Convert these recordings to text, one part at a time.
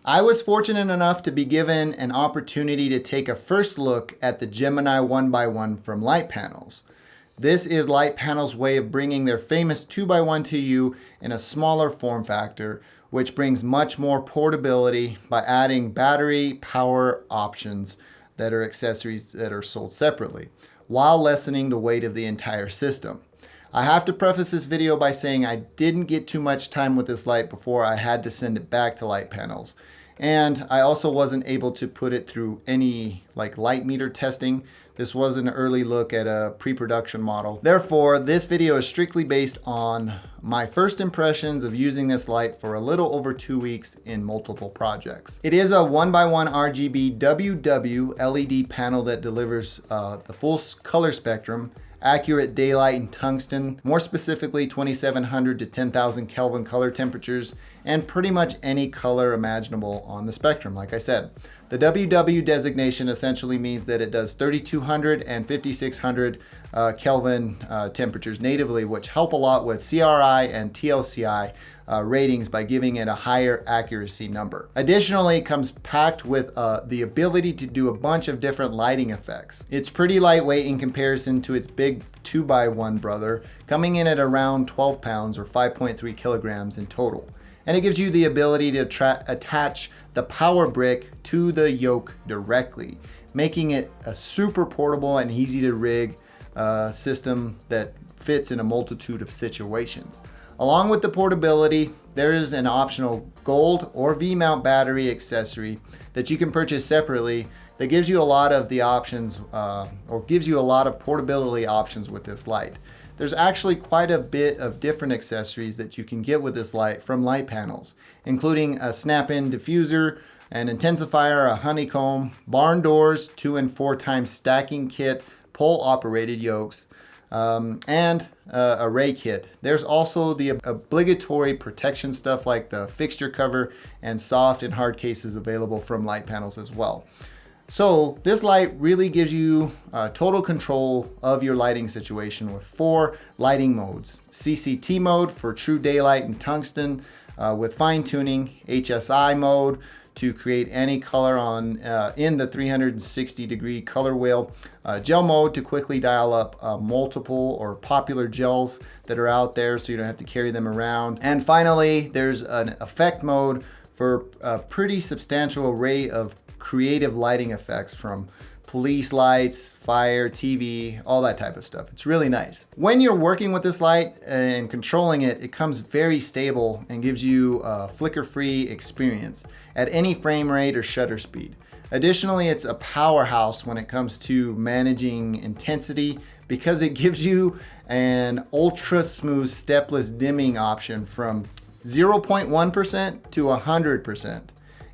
I was fortunate enough to be given an opportunity to take a first look at the Gemini 1x1 from Litepanels. This is Litepanels' way of bringing their famous 2x1 to you in a smaller form factor, which brings much more portability by adding battery power options that are accessories that are sold separately, while lessening the weight of the entire system. I have to preface this video by saying I didn't get too much time with this light before I had to send it back to Litepanels. And I also wasn't able to put it through any light meter testing. This was an early look at a pre-production model. Therefore, this video is strictly based on my first impressions of using this light for a little over 2 weeks in multiple projects. It is a 1x1 RGB WW LED panel that delivers the full color spectrum, accurate daylight and tungsten, more specifically 2700 to 10,000 Kelvin color temperatures, and pretty much any color imaginable on the spectrum, like I said. The WW designation essentially means that it does 3200 and 5600 Kelvin temperatures natively, which help a lot with CRI and TLCI ratings by giving it a higher accuracy number. Additionally, it comes packed with the ability to do a bunch of different lighting effects. It's pretty lightweight in comparison to its big 2x1 brother, coming in at around 12 pounds or 5.3 kilograms in total. And it gives you the ability to attach the power brick to the yoke directly, making it a super portable and easy to rig system that fits in a multitude of situations. Along with the portability, there is an optional gold or V-mount battery accessory that you can purchase separately that gives you a lot of the options or gives you a lot of portability options with this light. There's actually quite a bit of different accessories that you can get with this light from Litepanels, including a snap-in diffuser, an intensifier, a honeycomb, barn doors, 2 and 4 times stacking kit, pole operated yokes, and a ray kit. There's also the obligatory protection stuff like the fixture cover and soft and hard cases available from Litepanels as well. So this light really gives you total control of your lighting situation with 4 lighting modes. CCT mode for true daylight and tungsten with fine tuning, HSI mode to create any color on in the 360 degree color wheel, gel mode to quickly dial up multiple or popular gels that are out there so you don't have to carry them around. And finally, there's an effect mode for a pretty substantial array of creative lighting effects from police lights, fire, TV, all that type of stuff. It's really nice. When you're working with this light and controlling it, it comes very stable and gives you a flicker-free experience at any frame rate or shutter speed. Additionally, it's a powerhouse when it comes to managing intensity because it gives you an ultra smooth stepless dimming option from 0.1% to 100%.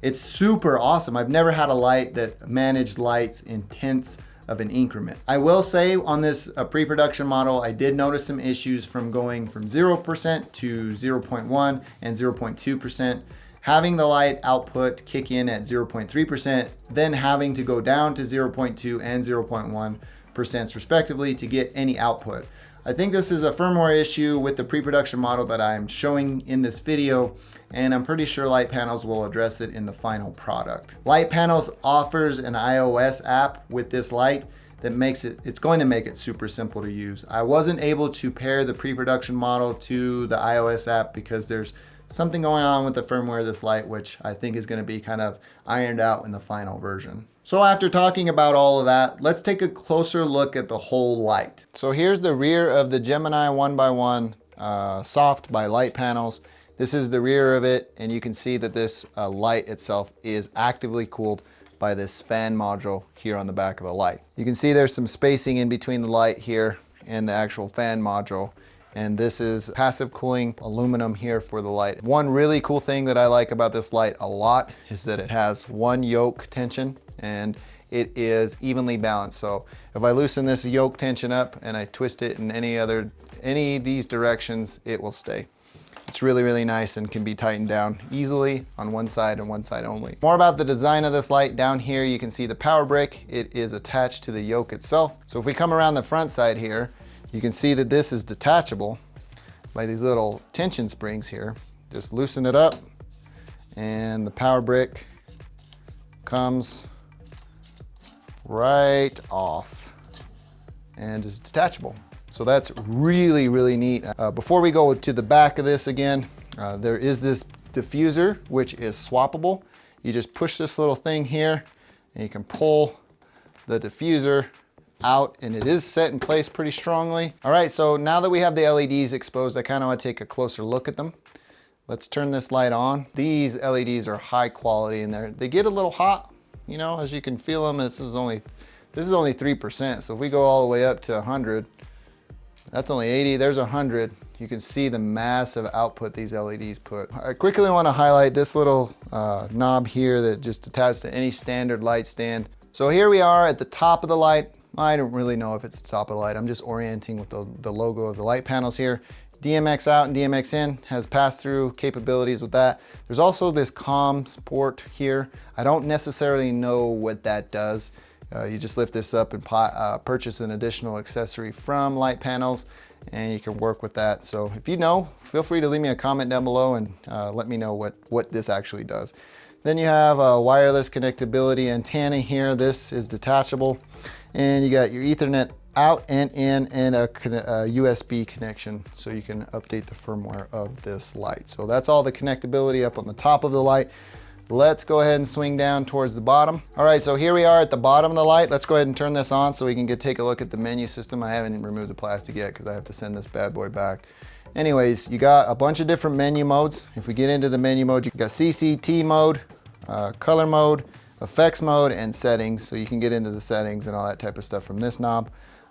It's super awesome. I've never had a light that managed lights in tenths of an increment. I will say on this pre-production model, I did notice some issues from going from 0% to 0.1 and 0.2%. Having the light output kick in at 0.3%, then having to go down to 0.2 and 0.1% respectively to get any output. I think this is a firmware issue with the pre-production model that I'm showing in this video, and I'm pretty sure Litepanels will address it in the final product. Litepanels offers an iOS app with this light that makes it's going to make it super simple to use. I wasn't able to pair the pre-production model to the iOS app because there's something going on with the firmware of this light, which I think is going to be kind of ironed out in the final version. So after talking about all of that, let's take a closer look at the whole light. So here's the rear of the Gemini 1x1 Soft by Litepanels. This is the rear of it, and you can see that this light itself is actively cooled by this fan module here on the back of the light. You can see there's some spacing in between the light here and the actual fan module. And this is passive cooling aluminum here for the light. One really cool thing that I like about this light a lot is that it has one yoke tension and it is evenly balanced. So if I loosen this yoke tension up and I twist it in any of these directions, it will stay. It's really, really nice and can be tightened down easily on one side and one side only. More about the design of this light. Down here you can see the power brick. It is attached to the yoke itself. So if we come around the front side here, you can see that this is detachable by these little tension springs here. Just loosen it up and the power brick comes right off and is detachable. So that's really, really neat. Before we go to the back of this again, there is this diffuser, which is swappable. You just push this little thing here and you can pull the diffuser out, and it is set in place pretty strongly. All right, so now that we have the LEDs exposed, I kind of want to take a closer look at them. Let's turn this light on. These LEDs are high quality and they get a little hot, you know, as you can feel them. This is only 3%. So if we go all the way up to 100, that's only 80, there's 100. You can see the massive output these LEDs put. I quickly want to highlight this little knob here that just attaches to any standard light stand. So here we are at the top of the light. I don't really know if it's the top of the light. I'm just orienting with the logo of the light panels here. DMX out and DMX in has pass-through capabilities with that. There's also this comms port here. I don't necessarily know what that does. You just lift this up and purchase an additional accessory from Litepanels, and you can work with that. So if you know, feel free to leave me a comment down below and let me know what this actually does. Then you have a wireless connectability antenna here. This is detachable, and you got your Ethernet out and in, and a USB connection, so you can update the firmware of this light. So that's all the connectability up on the top of the light. Let's go ahead and swing down towards the bottom. All right, so here we are at the bottom of the light. Let's go ahead and turn this on so we can take a look at the menu system. I haven't removed the plastic yet because I have to send this bad boy back. Anyways, you got a bunch of different menu modes. If we get into the menu mode, you got CCT mode, color mode, effects mode, and settings. So you can get into the settings and all that type of stuff from this knob.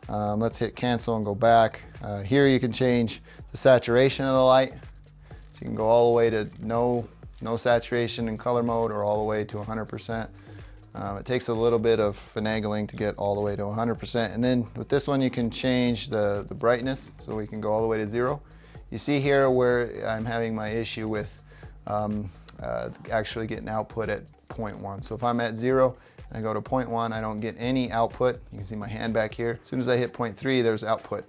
Let's hit cancel and go back. Here you can change the saturation of the light. So you can go all the way to no saturation in color mode, or all the way to 100%. It takes a little bit of finagling to get all the way to 100%. And then with this one, you can change the brightness, so we can go all the way to 0. You see here where I'm having my issue with actually getting output at 0.1. So if I'm at 0 and I go to 0.1, I don't get any output. You can see my hand back here. As soon as I hit 0.3, there's output.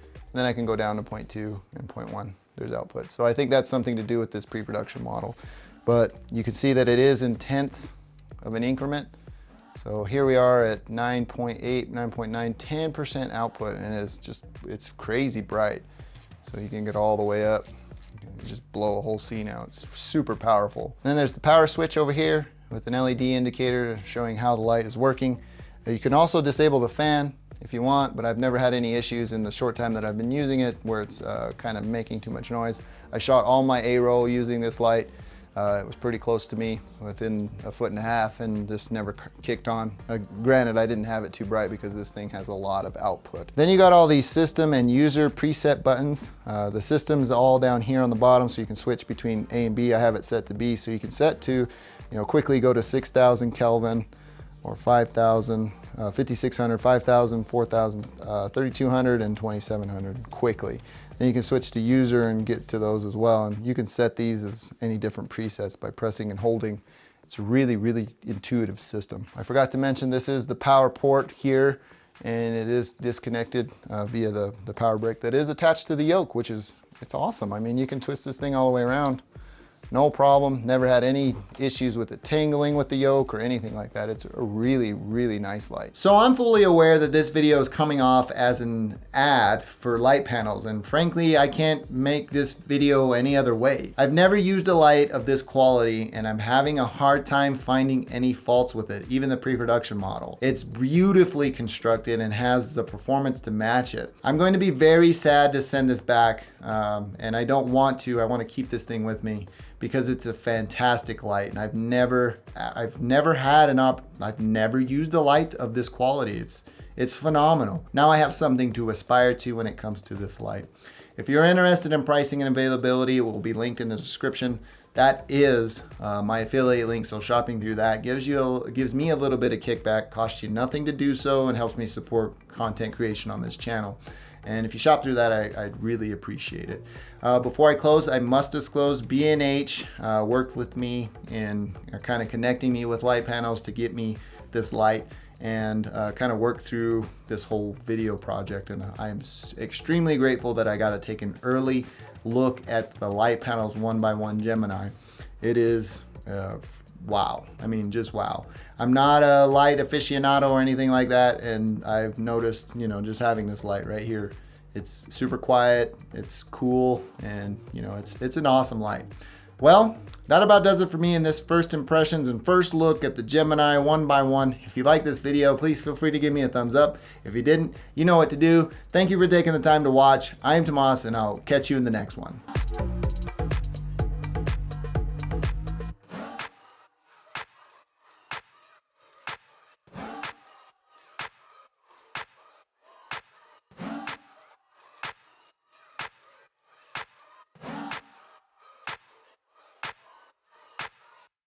And then I can go down to 0.2 and 0.1. There's output. So I think that's something to do with this pre-production model. But you can see that it is in tenths of an increment. So here we are at 9.8, 9.9, 10% output, and it's crazy bright. So you can get all the way up. You can just blow a whole scene out. It's super powerful. And then there's the power switch over here with an LED indicator showing how the light is working. You can also disable the fan if you want, but I've never had any issues in the short time that I've been using it where it's kind of making too much noise. I shot all my A-roll using this light. It was pretty close to me, within 1.5 feet, and this never kicked on. Granted, I didn't have it too bright because this thing has a lot of output. Then you got all these system and user preset buttons. The system's all down here on the bottom, so you can switch between A and B. I have it set to B, so you can set to, quickly go to 6,000 Kelvin or 5,000, 5,600, 5,000, 4,000, 3,200, and 2,700 quickly. Then you can switch to user and get to those as well. And you can set these as any different presets by pressing and holding. It's a really, really intuitive system. I forgot to mention this is the power port here, and it is disconnected via the power brick that is attached to the yoke, which is, it's awesome. I mean, you can twist this thing all the way around. No problem, never had any issues with it tangling with the yoke or anything like that. It's a really, really nice light. So I'm fully aware that this video is coming off as an ad for Litepanels, and frankly, I can't make this video any other way. I've never used a light of this quality, and I'm having a hard time finding any faults with it, even the pre-production model. It's beautifully constructed and has the performance to match it. I'm going to be very sad to send this back, and I don't want to. I want to keep this thing with me, because it's a fantastic light, and I've never used a light of this quality. It's phenomenal. Now I have something to aspire to when it comes to this light. If you're interested in pricing and availability, it will be linked in the description. That is my affiliate link, so shopping through that gives me a little bit of kickback, costs you nothing to do so, and helps me support content creation on this channel. And if you shop through that, I'd really appreciate it. Before I close, I must disclose B&H worked with me in kind of connecting me with Litepanels to get me this light, and kind of work through this whole video project. And I'm extremely grateful that I got to take an early look at the Litepanels 1x1 Gemini. It is Wow. I mean, just wow. I'm not a light aficionado or anything like that, and I've noticed, you know, just having this light right here, it's super quiet, it's cool, and you know, it's an awesome light. Well, that about does it for me in this first impressions and first look at the Gemini 1x1. If you like this video, please feel free to give me a thumbs up. If you didn't, you know what to do. Thank you for taking the time to watch. I am Tomas, and I'll catch you in the next one.